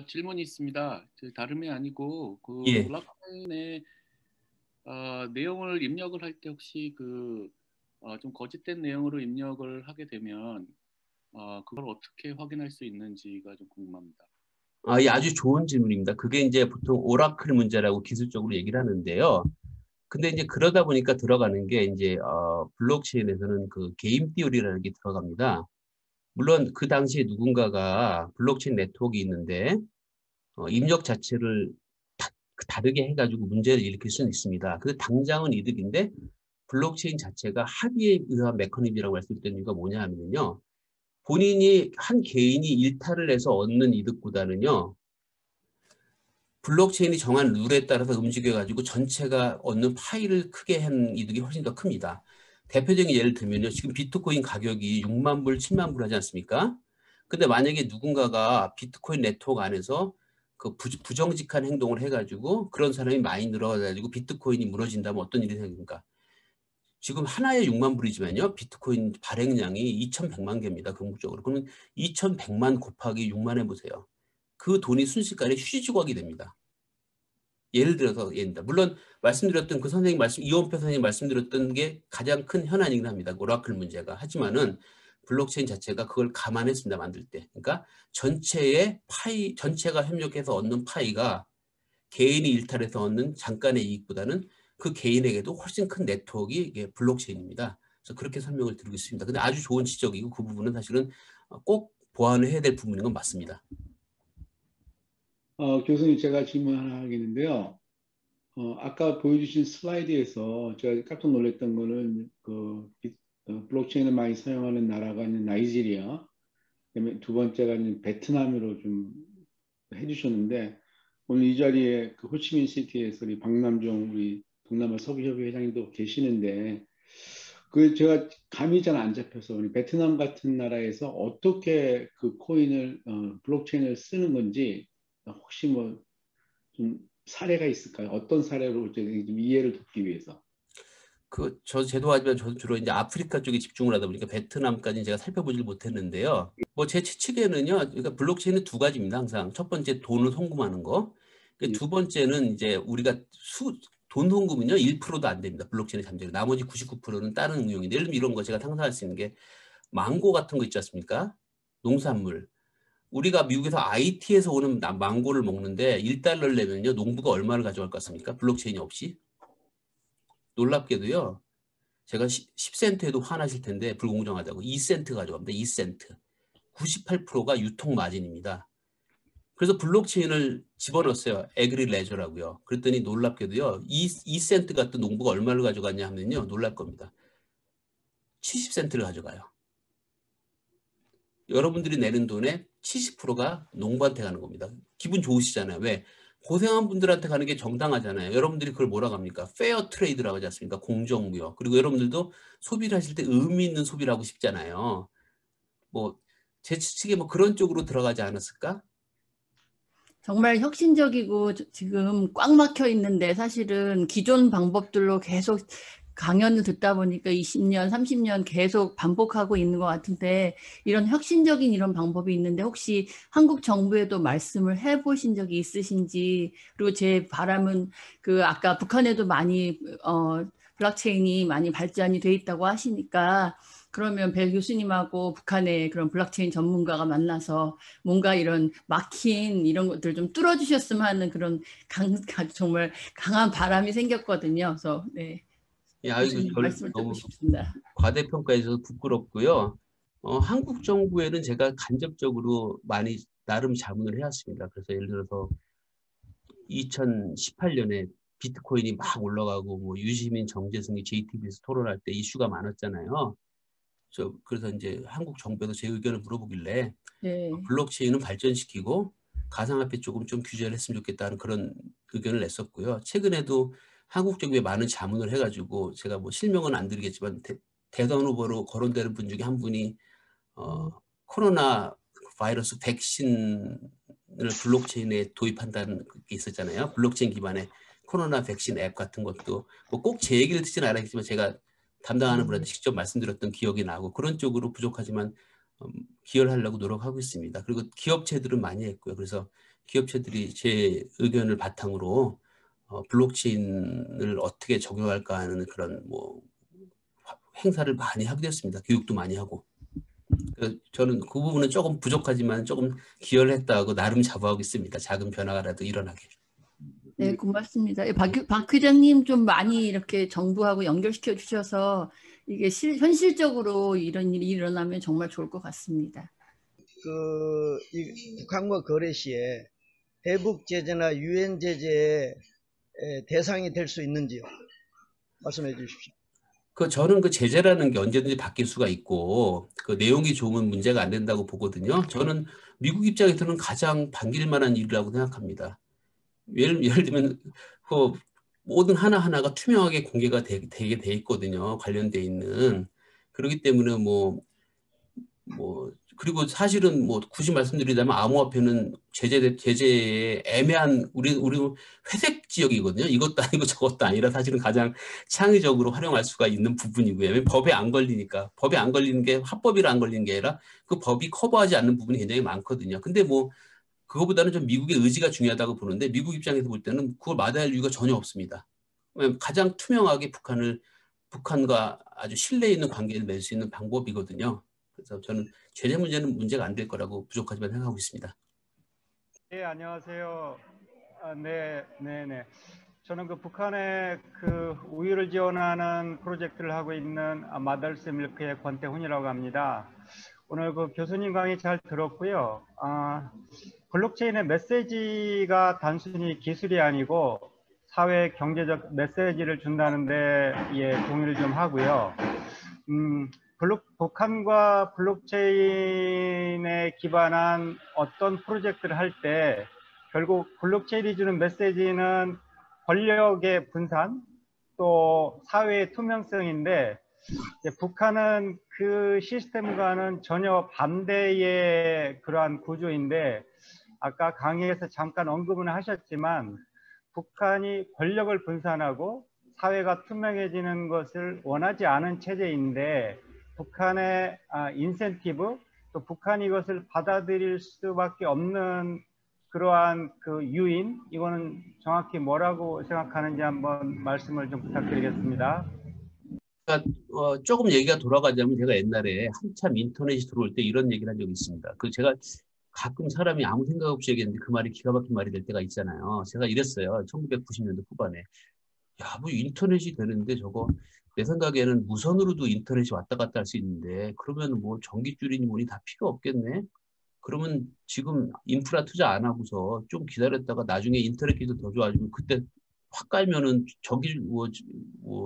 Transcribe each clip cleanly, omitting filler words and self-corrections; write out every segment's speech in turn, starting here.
질문이 있습니다. 다름이 아니고 그 예. 블록체인의 내용을 입력을 할 때 혹시 좀 거짓된 내용으로 입력을 하게 되면 그걸 어떻게 확인할 수 있는지가 좀 궁금합니다. 예, 아주 좋은 질문입니다. 그게 이제 보통 오라클 문제라고 기술적으로 얘기를 하는데요. 근데 이제 그러다 보니까 들어가는 게 이제 블록체인에서는 그 게임 띠어리라는 게 들어갑니다. 물론 그 당시에 누군가가 블록체인 네트워크가 있는데 입력 자체를 다르게 해가지고 문제를 일으킬 수는 있습니다. 근데 당장은 이득인데 블록체인 자체가 합의에 의한 메커니즘이라고 할 수 있는 이유가 뭐냐 하면요. 본인이 한 개인이 일탈을 해서 얻는 이득보다는요. 블록체인이 정한 룰에 따라서 움직여가지고 전체가 얻는 파일을 크게 한 이득이 훨씬 더 큽니다. 대표적인 예를 들면요. 지금 비트코인 가격이 6만 불, 7만 불 하지 않습니까? 근데 만약에 누군가가 비트코인 네트워크 안에서 그 부정직한 행동을 해가지고 그런 사람이 많이 늘어가지고 비트코인이 무너진다면 어떤 일이 생깁니까? 지금 하나에 6만 불이지만요. 비트코인 발행량이 2,100만 개입니다. 궁극적으로. 그러면 2,100만 곱하기 6만 해보세요. 그 돈이 순식간에 휴지조각이 됩니다. 예를 들어서 예입니다. 물론 말씀드렸던 그 선생님 이원표 선생님 말씀드렸던 게 가장 큰 현안이긴 합니다. 오라클 문제가. 하지만은 블록체인 자체가 그걸 감안했습니다. 만들 때. 그러니까 전체가 협력해서 얻는 파이가 개인이 일탈해서 얻는 잠깐의 이익보다는 그 개인에게도 훨씬 큰 네트워크가 이게 블록체인입니다. 그래서 그렇게 설명을 드리고 있습니다. 근데 아주 좋은 지적이고 그 부분은 사실은 꼭 보완을 해야 될 부분인 건 맞습니다. 교수님, 제가 질문 하나 하겠는데요. 아까 보여주신 슬라이드에서 제가 깜짝 놀랐던 거는 블록체인을 많이 사용하는 나라가 있는 나이지리아, 그다음에 두 번째가 있는 베트남으로 좀 해주셨는데, 오늘 이 자리에 그 호치민 시티에서 우리 박남종 우리 동남아 서부협의 회장님도 계시는데, 제가 감이 잘 안 잡혀서 우리 베트남 같은 나라에서 어떻게 그 코인을 블록체인을 쓰는 건지 혹시 뭐 좀 사례가 있을까요? 어떤 사례로 좀 이해를 돕기 위해서. 제도 하지만 저도 주로 이제 아프리카 쪽에 집중을 하다 보니까 베트남까지는 제가 살펴보질 못했는데요. 뭐 제 추측에는요, 그러니까 블록체인은 두 가지입니다. 항상 첫 번째 돈을 송금하는 거, 두 번째는 이제 우리가 돈 송금은요 1%도 안 됩니다. 블록체인에 잠재고 나머지 99%는 다른 응용인데, 예를 들면 이런 거 제가 상상할 수 있는 게 망고 같은 거 있지 않습니까? 농산물. 우리가 미국에서 IT에서 오는 망고를 먹는데 1달러를 내면요 농부가 얼마를 가져갈 것 같습니까? 블록체인이 없이. 놀랍게도요. 제가 10센트에도 화나실 텐데 불공정하다고 2센트 가져갑니다. 2센트. 98%가 유통 마진입니다. 그래서 블록체인을 집어넣었어요. 에그리 레저라고요. 그랬더니 놀랍게도요. 2센트 같은 농부가 얼마를 가져갔냐 하면요. 놀랄 겁니다. 70센트를 가져가요. 여러분들이 내는 돈의 70%가 농부한테 가는 겁니다. 기분 좋으시잖아요. 왜? 고생한 분들한테 가는 게 정당하잖아요. 여러분들이 그걸 뭐라고 합니까? 페어 트레이드라고 하지 않습니까? 공정무역. 그리고 여러분들도 소비를 하실 때 의미 있는 소비를 하고 싶잖아요. 뭐 제 추측에 뭐 그런 쪽으로 들어가지 않았을까? 정말 혁신적이고 지금 꽉 막혀 있는데 사실은 기존 방법들로 계속 강연을 듣다 보니까 20년, 30년 계속 반복하고 있는 것 같은데, 이런 혁신적인 이런 방법이 있는데 혹시 한국 정부에도 말씀을 해보신 적이 있으신지, 그리고 제 바람은 아까 북한에도 많이 블록체인이 많이 발전이 돼 있다고 하시니까, 그러면 벨 교수님하고 북한의 그런 블록체인 전문가가 만나서 뭔가 이런 막힌 이런 것들 좀 뚫어주셨으면 하는 그런 정말 강한 바람이 생겼거든요. 그래서 네. 아이고, 말씀을 듣고 너무 싶습니다. 과대평가해서 부끄럽고요. 한국 정부에는 제가 간접적으로 많이 나름 자문을 해왔습니다. 그래서 예를 들어서 2018년에 비트코인이 막 올라가고 뭐 유시민, 정재승이 JTBC에서 토론할 때 이슈가 많았잖아요. 그래서 이제 한국 정부에도 제 의견을 물어보길래 네. 블록체인은 발전시키고 가상화폐 조금 좀 규제를 했으면 좋겠다는 그런 의견을 냈었고요. 최근에도 한국 정부에 많은 자문을 해가지고 제가 뭐 실명은 안 드리겠지만 대선 후보로 거론되는 분 중에 한 분이 코로나 바이러스 백신을 블록체인에 도입한다는 게 있었잖아요. 블록체인 기반의 코로나 백신 앱 같은 것도 뭐 꼭 제 얘기를 듣지는 않았겠지만 제가 담당하는 분한테 직접 말씀드렸던 기억이 나고, 그런 쪽으로 부족하지만 기여를 하려고 노력하고 있습니다. 그리고 기업체들은 많이 했고요. 그래서 기업체들이 제 의견을 바탕으로 블록체인을 어떻게 적용할까 하는 그런 뭐 행사를 많이 하게 됐습니다. 교육도 많이 하고. 저는 그 부분은 조금 부족하지만 조금 기여를 했다고 나름 자부하고 있습니다. 작은 변화라도 일어나게. 네, 고맙습니다. 박 회장님 좀 많이 이렇게 정부하고 연결시켜 주셔서 이게 현실적으로 이런 일이 일어나면 정말 좋을 것 같습니다. 이 북한과 거래 시에 대북 제재나 유엔 제재의 대상이 될 수 있는지요? 말씀해 주십시오. 저는 그 제재라는 게 언제든지 바뀔 수가 있고 그 내용이 좋으면 문제가 안 된다고 보거든요. 저는 미국 입장에서는 가장 반길 만한 일이라고 생각합니다. 예를 들면 그 모든 하나하나가 투명하게 공개가 되게 돼 있거든요. 관련돼 있는. 그렇기 때문에 그리고 사실은 굳이 말씀드리자면 암호화폐는 제재의 애매한 우리 회색 지역이거든요. 이것도 아니고 저것도 아니라 사실은 가장 창의적으로 활용할 수가 있는 부분이고요. 법에 안 걸리니까. 법에 안 걸리는 게 합법이라 안 걸리는 게 아니라 그 법이 커버하지 않는 부분이 굉장히 많거든요. 근데 그거보다는 좀 미국의 의지가 중요하다고 보는데 미국 입장에서 볼 때는 그걸 마다할 이유가 전혀 없습니다. 가장 투명하게 북한과 아주 신뢰 있는 관계를 맺을 수 있는 방법이거든요. 그래서 저는 제재 문제는 문제가 안 될 거라고 부족하지만 생각하고 있습니다. 네, 안녕하세요. 네. 저는 북한의 우유를 지원하는 프로젝트를 하고 있는 마더스 밀크의 권태훈이라고 합니다. 오늘 교수님 강의 잘 들었고요. 블록체인의 메시지가 단순히 기술이 아니고 사회 경제적 메시지를 준다는데 동의를 좀 하고요. 북한과 블록체인에 기반한 어떤 프로젝트를 할 때 결국 블록체인이 주는 메시지는 권력의 분산 또 사회의 투명성인데 북한은 그 시스템과는 전혀 반대의 그러한 구조인데 아까 강의에서 잠깐 언급은 하셨지만 북한이 권력을 분산하고 사회가 투명해지는 것을 원하지 않은 체제인데 북한의 인센티브 또 북한이 이것을 받아들일 수밖에 없는 그러한 유인 이거는 정확히 뭐라고 생각하는지 한번 말씀을 좀 부탁드리겠습니다. 조금 얘기가 돌아가자면 제가 옛날에 한참 인터넷이 들어올 때 이런 얘기를 한 적이 있습니다. 제가 가끔 사람이 아무 생각 없이 얘기했는데 그 말이 기가 막힌 말이 될 때가 있잖아요. 제가 이랬어요. 1990년대 후반에. 야, 인터넷이 되는데 저거 내 생각에는 무선으로도 인터넷이 왔다 갔다 할 수 있는데 그러면 전기줄이니 뭐니 다 필요 없겠네. 그러면 지금 인프라 투자 안 하고서 좀 기다렸다가 나중에 인터넷 기술 더 좋아지면 그때 확 깔면은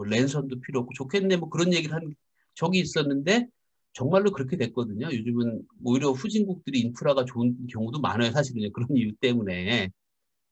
랜선도 필요 없고 좋겠네 그런 얘기를 한 적이 있었는데 정말로 그렇게 됐거든요. 요즘은 오히려 후진국들이 인프라가 좋은 경우도 많아요. 사실은 그런 이유 때문에.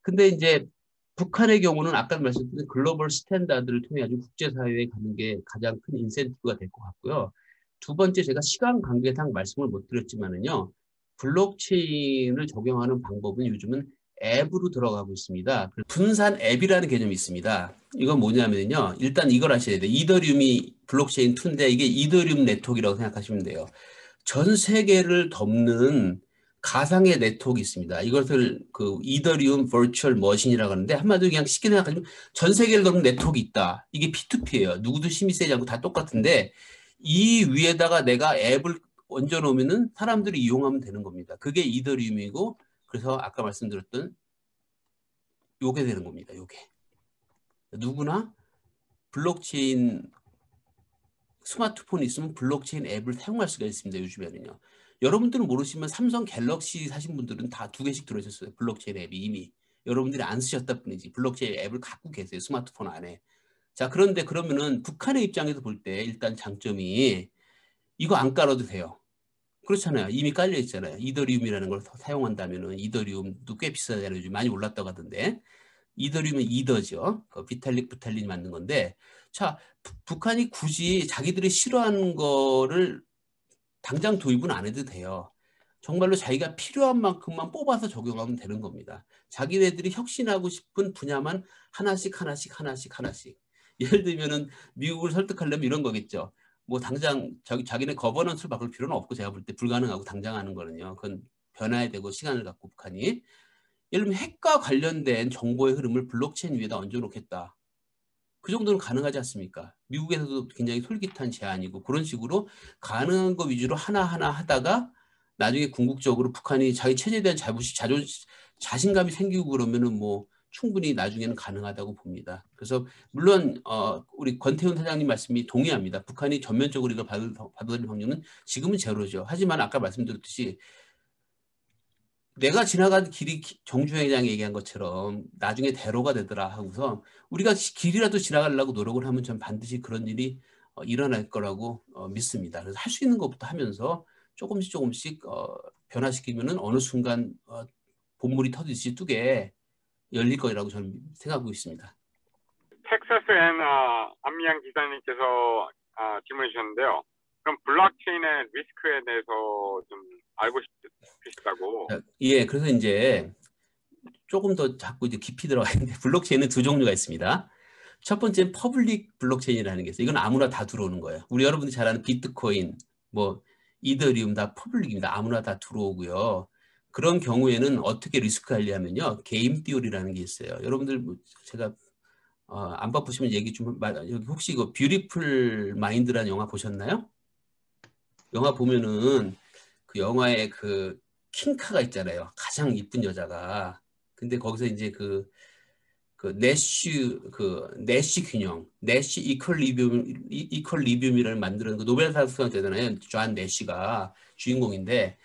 근데 이제 북한의 경우는 아까 말씀드린 글로벌 스탠다드를 통해 아주 국제사회에 가는 게 가장 큰 인센티브가 될 것 같고요. 두 번째 제가 시간 관계상 말씀을 못 드렸지만은요. 블록체인을 적용하는 방법은 요즘은 앱으로 들어가고 있습니다. 분산 앱이라는 개념이 있습니다. 이건 뭐냐면요. 일단 이걸 아셔야 돼요. 이더리움이 블록체인 2인데 이게 이더리움 네트워크라고 생각하시면 돼요. 전 세계를 덮는 가상의 네트워크가 있습니다. 이것을 이더리움 버추얼 머신이라고 하는데 한마디로 그냥 쉽게 생각하시면 전 세계를 덮는 네트워크가 있다. 이게 P2P예요. 누구도 힘이 세지 않고 다 똑같은데 이 위에다가 내가 앱을 얹어놓으면은 사람들이 이용하면 되는 겁니다. 그게 이더리움이고 그래서 아까 말씀드렸던 요게 되는 겁니다. 요게. 누구나 블록체인 스마트폰이 있으면 블록체인 앱을 사용할 수가 있습니다. 요즘에는요. 여러분들은 모르시면 삼성 갤럭시 사신 분들은 다 2개씩 들어있었어요. 블록체인 앱이 이미. 여러분들이 안 쓰셨다 뿐이지 블록체인 앱을 갖고 계세요. 스마트폰 안에. 자, 그런데 그러면은 북한의 입장에서 볼 때 일단 장점이 이거 안 깔아도 돼요. 그렇잖아요. 이미 깔려 있잖아요. 이더리움이라는 걸 사용한다면은 이더리움도 꽤 비싸잖아요. 요즘 많이 올랐다고 하던데. 이더리움은 이더죠. 비탈릭 부탈린이 만든 건데 자, 북한이 굳이 자기들이 싫어하는 거를 당장 도입은 안 해도 돼요. 정말로 자기가 필요한 만큼만 뽑아서 적용하면 되는 겁니다. 자기네들이 혁신하고 싶은 분야만 하나씩. 예를 들면은 미국을 설득하려면 이런 거겠죠. 뭐 당장 자기네 거버넌스를 바꿀 필요는 없고 제가 볼 때 불가능하고 당장 하는 거는요. 그건 변화해야 되고 시간을 갖고 북한이 예를 들면 핵과 관련된 정보의 흐름을 블록체인 위에다 얹어놓겠다. 그 정도는 가능하지 않습니까? 미국에서도 굉장히 솔깃한 제안이고 그런 식으로 가능한 거 위주로 하나하나 하다가 나중에 궁극적으로 북한이 자기 체제에 대한 자신감이 생기고 그러면은 뭐 충분히 나중에는 가능하다고 봅니다. 그래서 물론 우리 권태훈 사장님 말씀이 동의합니다. 북한이 전면적으로 이걸 받아들일 확률은 지금은 제로죠. 하지만 아까 말씀드렸듯이 내가 지나간 길이 정주행장이 얘기한 것처럼 나중에 대로가 되더라 하고서 우리가 길이라도 지나가려고 노력을 하면 전 반드시 그런 일이 일어날 거라고 믿습니다. 그래서 할 수 있는 것부터 하면서 조금씩 변화시키면은 어느 순간 본물이 터지듯이 뚜게 열릴 거라고 저는 생각하고 있습니다. 텍사스엔 안미양 기자님께서 질문해 주셨는데요. 그럼 블록체인의 리스크에 대해서 좀 알고 싶으시다고. 예, 그래서 이제 조금 더 자꾸 이제 깊이 들어가 있는데 블록체인은 두 종류가 있습니다. 첫 번째는 퍼블릭 블록체인이라는 게 있어요. 이건 아무나 다 들어오는 거예요. 우리 여러분들이 잘 아는 비트코인, 뭐 이더리움 다 퍼블릭입니다. 아무나 다 들어오고요. 그런 경우에는 어떻게 리스크 관리하면요. 게임 띠오리라는 게 있어요. 여러분들 뭐 제가 안 바쁘시면 얘기 좀 여기 혹시 이거 뷰티풀 마인드라는 영화 보셨나요? 영화 보면은 그 영화에 그 킹카가 있잖아요. 가장 이쁜 여자가. 근데 거기서 이제 그 내쉬 균형, 내쉬 이퀄리비움이라는 만드는 그 노벨상 수상자잖아요. 존 내쉬가 주인공인데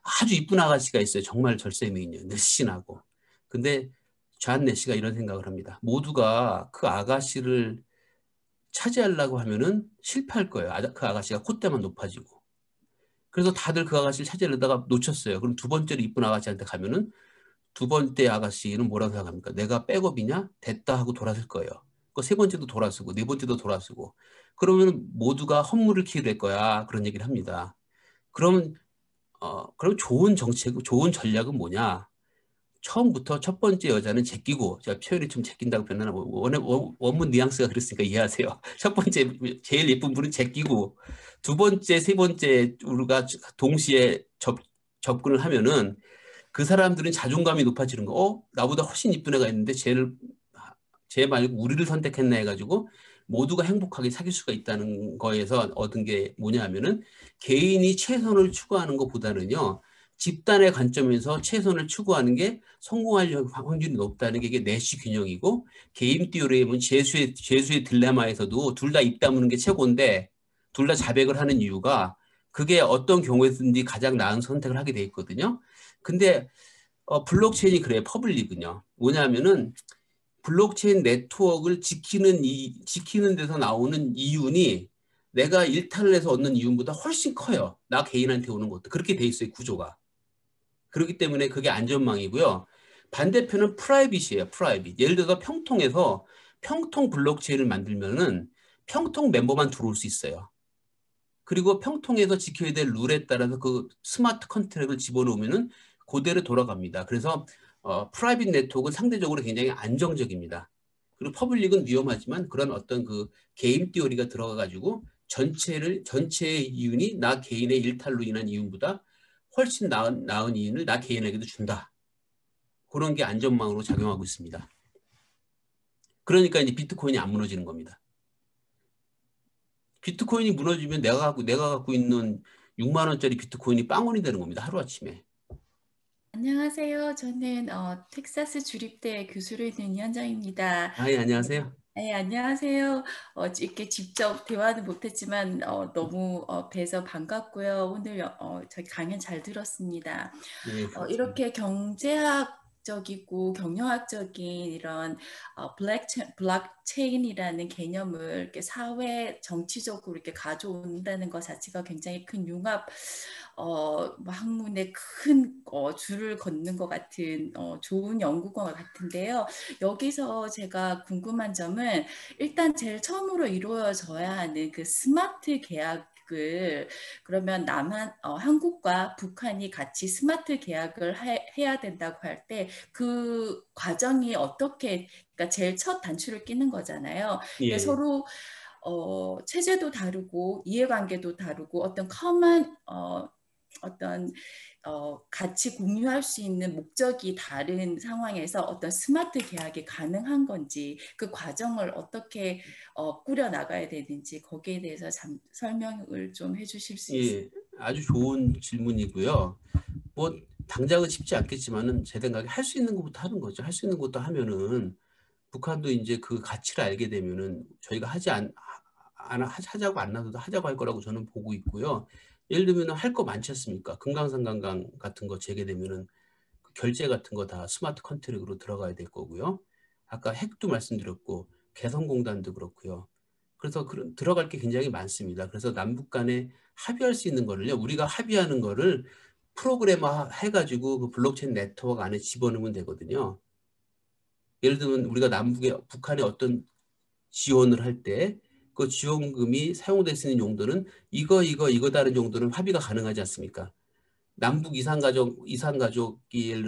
아주 이쁜 아가씨가 있어요. 정말 절세 미인이에요. 늘씬하고. 근데 존 내쉬가 이런 생각을 합니다. 모두가 그 아가씨를 차지하려고 하면은 실패할 거예요. 그 아가씨가 콧대만 높아지고. 그래서 다들 그 아가씨를 차지하려다가 놓쳤어요. 그럼 두 번째로 이쁜 아가씨한테 가면은 두 번째 아가씨는 뭐라고 생각합니까? 내가 백업이냐? 됐다 하고 돌아설 거예요. 그 세 번째도 돌아서고 네 번째도 돌아서고 그러면 모두가 헛물을 키게 될 거야. 그런 얘기를 합니다. 그럼 좋은 정책, 좋은 전략은 뭐냐? 처음부터 첫 번째 여자는 제끼고 제가 표현이 좀 제낀다고 표현하나 원문 뉘앙스가 그랬으니까 이해하세요. 첫 번째 제일 예쁜 분은 제끼고 두 번째, 세 번째 우리가 동시에 접근을 하면은 그 사람들은 자존감이 높아지는 거. 나보다 훨씬 이쁜 애가 있는데 쟤 말고 우리를 선택했나 해가지고 모두가 행복하게 사귈 수가 있다는 거에서 얻은 게 뭐냐 하면은 개인이 최선을 추구하는 것보다는요. 집단의 관점에서 최선을 추구하는 게 성공할 확률이 높다는 게 이게 내시 균형이고 게임 띠오리엠은 죄수의 딜레마에서도 둘 다 입 다무는 게 최고인데 둘 다 자백을 하는 이유가 그게 어떤 경우에든지 가장 나은 선택을 하게 돼 있거든요. 근데 블록체인이 그래요. 퍼블릭은요. 뭐냐면은 블록체인 네트워크를 지키는 데서 나오는 이윤이 내가 일탈을 해서 얻는 이윤보다 훨씬 커요. 나 개인한테 오는 것도. 그렇게 돼 있어요. 구조가. 그렇기 때문에 그게 안전망이고요. 반대편은 프라이빗이에요. 프라이빗. 예를 들어서 평통에서 평통 블록체인을 만들면은 평통 멤버만 들어올 수 있어요. 그리고 평통에서 지켜야 될 룰에 따라서 그 스마트 컨트랙을 집어넣으면은 그대로 돌아갑니다. 그래서 프라이빗 네트워크는 상대적으로 굉장히 안정적입니다. 그리고 퍼블릭은 위험하지만 그런 어떤 그 게임 띠오리가 들어가가지고 전체의 이윤이 나 개인의 일탈로 인한 이윤보다 훨씬 나은 이윤을 나 개인에게도 준다. 그런 게 안전망으로 작용하고 있습니다. 그러니까 이제 비트코인이 안 무너지는 겁니다. 비트코인이 무너지면 내가 갖고 있는 6만 원짜리 비트코인이 빵원이 되는 겁니다. 하루아침에. 안녕하세요. 저는 텍사스 주립대 교수로 있는 이현정입니다. 예, 안녕하세요. 네, 안녕하세요. 이렇게 직접 대화는 못했지만 너무 뵈서 반갑고요. 오늘 저희 강연 잘 들었습니다. 예, 이렇게 경제학적이고 경영학적인 이런 블록체인이라는 개념을 이렇게 사회 정치적으로 이렇게 가져온다는 것 자체가 굉장히 큰 융합 학문에 큰 줄을 걷는 것 같은 좋은 연구가 같은데요. 여기서 제가 궁금한 점은 일단 제일 처음으로 이루어져야 하는 그 스마트 계약을 그러면 한국과 북한이 같이 스마트 계약을 해야 된다고 할 때 그 과정이 어떻게 그러니까 제일 첫 단추를 끼는 거잖아요. 예. 서로 체제도 다르고 이해관계도 다르고 어떤 커먼 어떤 같이 공유할 수 있는 목적이 다른 상황에서 어떤 스마트 계약이 가능한 건지 그 과정을 어떻게 꾸려 나가야 되는지 거기에 대해서 설명을 좀 해주실 수 있어요? 예, 아주 좋은 질문이고요. 뭐 당장은 쉽지 않겠지만은 제 생각에 할 수 있는 것부터 하는 거죠. 할 수 있는 것도 하면은 북한도 이제 그 가치를 알게 되면은 저희가 하자고 안 놔도 하자고 할 거라고 저는 보고 있고요. 예를 들면 할 거 많지 않습니까? 금강산관광 같은 거 재개되면은 그 결제 같은 거 다 스마트 컨트랙으로 들어가야 될 거고요. 아까 핵도 말씀드렸고 개성공단도 그렇고요. 그래서 들어갈 게 굉장히 많습니다. 그래서 남북 간에 합의할 수 있는 거를요. 우리가 합의하는 거를 프로그래머 해가지고 그 블록체인 네트워크 안에 집어넣으면 되거든요. 예를 들면 우리가 북한에 어떤 지원을 할 때 그 지원금이 사용될 수 있는 용도는 이거다는 정도는 합의가 가능하지 않습니까? 남북 이산가족이 예를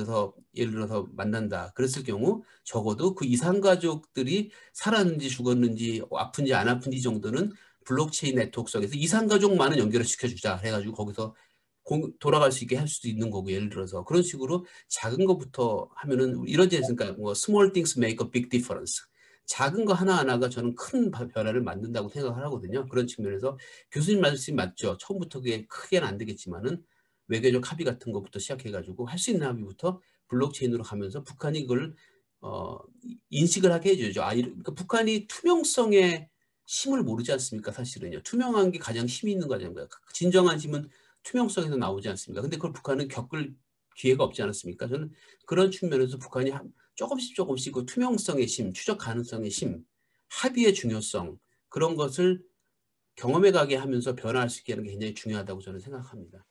들어서 만난다. 그랬을 경우 적어도 그 이산가족들이 살았는지 죽었는지 아픈지 안 아픈지 정도는 블록체인 네트워크 속에서 이산가족만은 연결을 시켜주자 해가지고 거기서 돌아갈 수 있게 할 수도 있는 거고 예를 들어서 그런 식으로 작은 것부터 하면은 이런 데 있으니까 뭐 small things make a big difference. 작은 거 하나하나가 저는 큰 변화를 만든다고 생각을 하거든요. 그런 측면에서 교수님 말씀이 맞죠. 처음부터 그게 크게는 안 되겠지만은 외교적 합의 같은 것부터 시작해가지고 할 수 있는 합의부터 블록체인으로 가면서 북한이 그걸 인식을 하게 해줘야죠. 그러니까 북한이 투명성의 힘을 모르지 않습니까? 사실은요. 투명한 게 가장 힘이 있는 거잖아요. 진정한 힘은 투명성에서 나오지 않습니까? 근데 그걸 북한은 겪을 기회가 없지 않았습니까? 저는 그런 측면에서 북한이 조금씩 그 투명성의 힘, 추적 가능성의 힘, 합의의 중요성 그런 것을 경험해 가게 하면서 변화할 수 있게 하는 게 굉장히 중요하다고 저는 생각합니다.